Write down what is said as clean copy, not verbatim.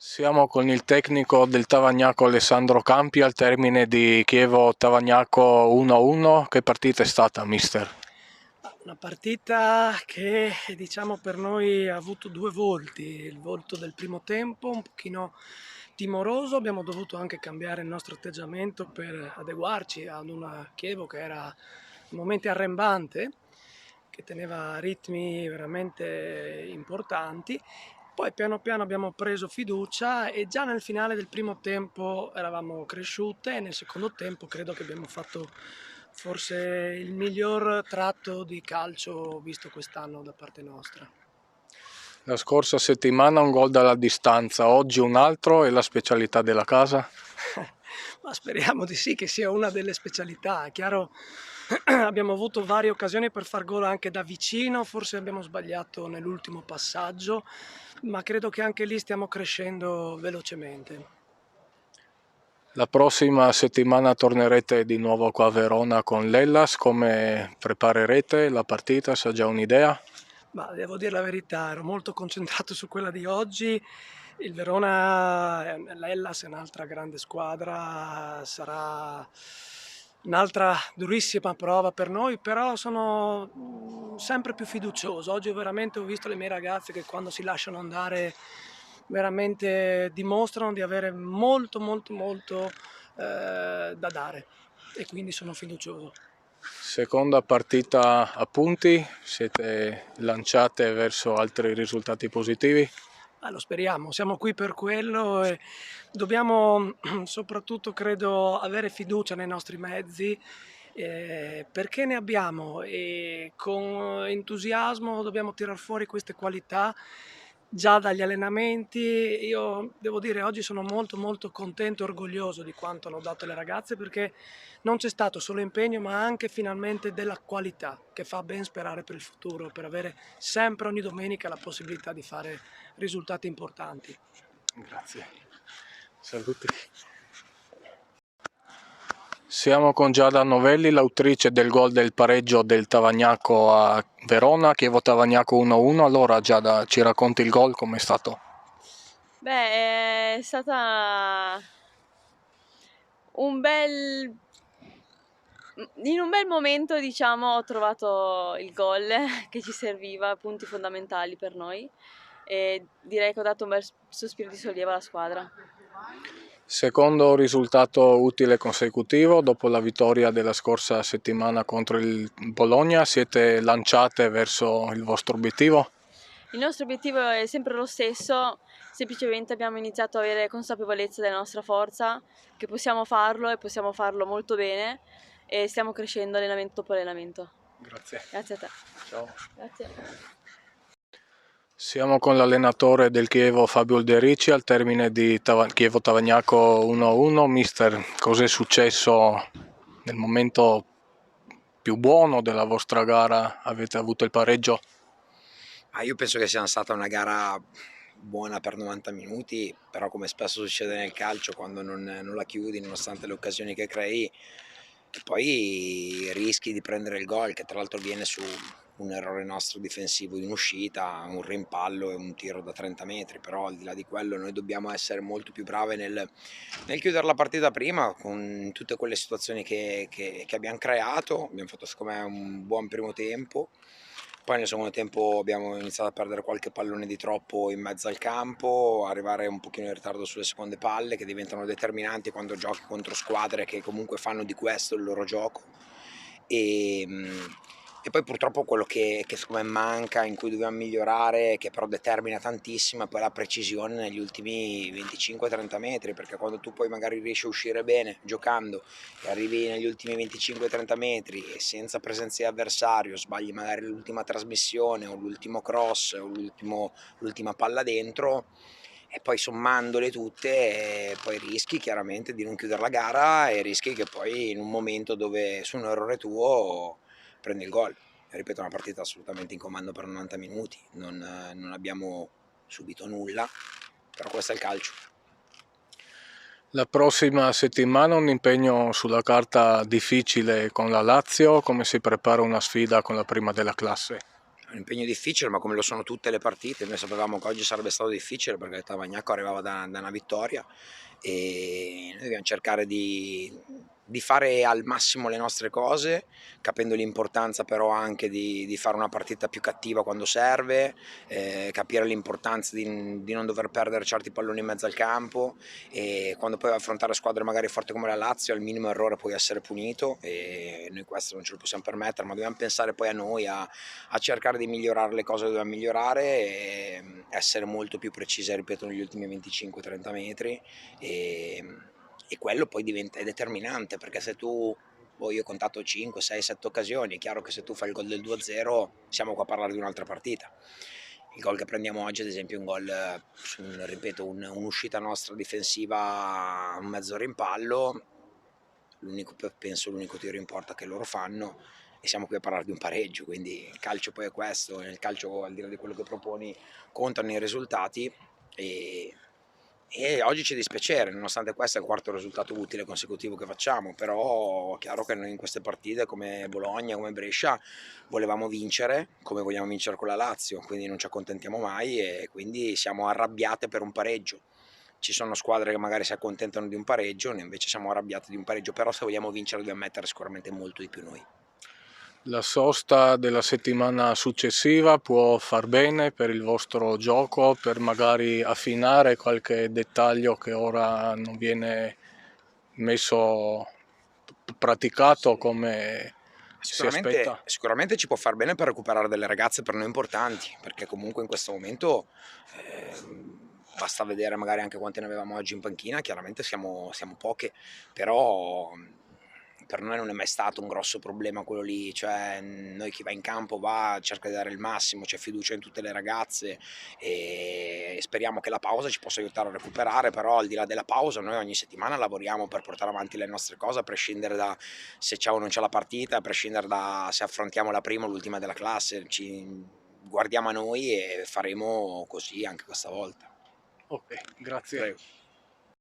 Siamo con il tecnico del Tavagnaco Alessandro Campi al termine di Chievo-Tavagnaco 1-1. Che partita è stata, mister? Una partita che diciamo per noi ha avuto due volti, il volto del primo tempo un pochino timoroso, abbiamo dovuto anche cambiare il nostro atteggiamento per adeguarci ad una Chievo che era a momenti arrembante, che teneva ritmi veramente importanti. Poi piano piano abbiamo preso fiducia e già nel finale del primo tempo eravamo cresciute e nel secondo tempo credo che abbiamo fatto forse il miglior tratto di calcio visto quest'anno da parte nostra. La scorsa settimana un gol dalla distanza, oggi un altro, è la specialità della casa? Ma speriamo di sì, che sia una delle specialità. È chiaro, abbiamo avuto varie occasioni per far gol anche da vicino, forse abbiamo sbagliato nell'ultimo passaggio, ma credo che anche lì stiamo crescendo velocemente. La prossima settimana tornerete di nuovo qua a Verona con l'Hellas. Come preparerete la partita? Sa già un'idea? Ma devo dire la verità, ero molto concentrato su quella di oggi. Il Verona, l'Hellas è un'altra grande squadra, sarà un'altra durissima prova per noi, però sono sempre più fiducioso. Oggi veramente ho visto le mie ragazze che quando si lasciano andare veramente dimostrano di avere molto da dare e quindi sono fiducioso. Seconda partita a punti, siete lanciate verso altri risultati positivi? Lo speriamo, siamo qui per quello e dobbiamo soprattutto, credo, avere fiducia nei nostri mezzi, perché ne abbiamo e con entusiasmo dobbiamo tirar fuori queste qualità già dagli allenamenti. Io devo dire, oggi sono molto contento e orgoglioso di quanto hanno dato le ragazze perché non c'è stato solo impegno, ma anche finalmente della qualità che fa ben sperare per il futuro, per avere sempre ogni domenica la possibilità di fare risultati importanti. Grazie. Saluti. Siamo con Giada Novelli, l'autrice del gol del pareggio del Tavagnaco a Verona, Chievo-Tavagnaco 1-1. Allora Giada, ci racconti il gol, com'è stato? Beh, è stata un bel in un bel momento, diciamo, ho trovato il gol che ci serviva, punti fondamentali per noi e direi che ho dato un bel sospiro di sollievo alla squadra. Secondo risultato utile consecutivo, dopo la vittoria della scorsa settimana contro il Bologna, siete lanciate verso il vostro obiettivo? Il nostro obiettivo è sempre lo stesso, semplicemente abbiamo iniziato ad avere consapevolezza della nostra forza, che possiamo farlo e possiamo farlo molto bene e stiamo crescendo allenamento dopo allenamento. Grazie. Grazie a te. Ciao. Grazie. Siamo con l'allenatore del Chievo Fabio Olderici al termine di Chievo-Tavagnaco 1-1. Mister, cos'è successo nel momento più buono della vostra gara? Avete avuto il pareggio? Io penso che sia stata una gara buona per 90 minuti, però come spesso succede nel calcio, quando non la chiudi, nonostante le occasioni che crei, poi rischi di prendere il gol, che tra l'altro viene su un errore nostro difensivo in uscita, un rimpallo e un tiro da 30 metri, però al di là di quello noi dobbiamo essere molto più brave nel chiudere la partita prima, con tutte quelle situazioni che abbiamo creato. Abbiamo fatto secondo me un buon primo tempo. Poi nel secondo tempo abbiamo iniziato a perdere qualche pallone di troppo in mezzo al campo, arrivare un pochino in ritardo sulle seconde palle che diventano determinanti quando giochi contro squadre che comunque fanno di questo il loro gioco. E, e poi purtroppo quello che secondo me manca, in cui dobbiamo migliorare, che però determina tantissimo, è poi la precisione negli ultimi 25-30 metri, perché quando tu poi magari riesci a uscire bene giocando e arrivi negli ultimi 25-30 metri e senza presenza di avversario sbagli magari l'ultima trasmissione o l'ultimo cross o l'ultima palla dentro, e poi sommandole tutte poi rischi chiaramente di non chiudere la gara e rischi che poi in un momento dove su un errore tuo prendi il gol. Ripeto, è una partita assolutamente in comando per 90 minuti, non abbiamo subito nulla, però questo è il calcio. La prossima settimana un impegno sulla carta difficile con la Lazio, come si prepara una sfida con la prima della classe? È un impegno difficile, ma come lo sono tutte le partite. Noi sapevamo che oggi sarebbe stato difficile perché il Tavagnacco arrivava da una vittoria e noi dobbiamo cercare di fare al massimo le nostre cose, capendo l'importanza però anche di fare una partita più cattiva quando serve, capire l'importanza di non dover perdere certi palloni in mezzo al campo, e quando poi vai a affrontare squadre magari forti come la Lazio, al minimo errore puoi essere punito e noi questo non ce lo possiamo permettere, ma dobbiamo pensare poi a noi, a cercare di migliorare le cose che dobbiamo migliorare e essere molto più precisi, ripeto, negli ultimi 25-30 metri e quello poi diventa, è determinante, perché se tu, io ho contato 5, 6, 7 occasioni, è chiaro che se tu fai il gol del 2-0 siamo qua a parlare di un'altra partita. Il gol che prendiamo oggi ad esempio è un gol, ripeto, un'uscita nostra difensiva, un mezzo rimpallo, penso l'unico tiro in porta che loro fanno, e siamo qui a parlare di un pareggio, quindi il calcio poi è questo, nel calcio al di là di quello che proponi contano i risultati e oggi c'è dispiacere, nonostante questo è il quarto risultato utile consecutivo che facciamo, però è chiaro che noi in queste partite come Bologna, come Brescia volevamo vincere, come vogliamo vincere con la Lazio, quindi non ci accontentiamo mai e quindi siamo arrabbiate per un pareggio. Ci sono squadre che magari si accontentano di un pareggio, noi invece siamo arrabbiati di un pareggio, però se vogliamo vincere dobbiamo mettere sicuramente molto di più noi. La sosta della settimana successiva può far bene per il vostro gioco, per magari affinare qualche dettaglio che ora non viene messo, praticato come si aspetta. Sicuramente ci può far bene per recuperare delle ragazze per noi importanti, perché comunque in questo momento basta vedere magari anche quante ne avevamo oggi in panchina, chiaramente siamo poche, però per noi non è mai stato un grosso problema quello lì, cioè noi chi va in campo va, cerca di dare il massimo, c'è fiducia in tutte le ragazze e speriamo che la pausa ci possa aiutare a recuperare, però al di là della pausa noi ogni settimana lavoriamo per portare avanti le nostre cose, a prescindere da se c'è o non c'è la partita, a prescindere da se affrontiamo la prima o l'ultima della classe, guardiamo a noi e faremo così anche questa volta. Ok, grazie. Prego.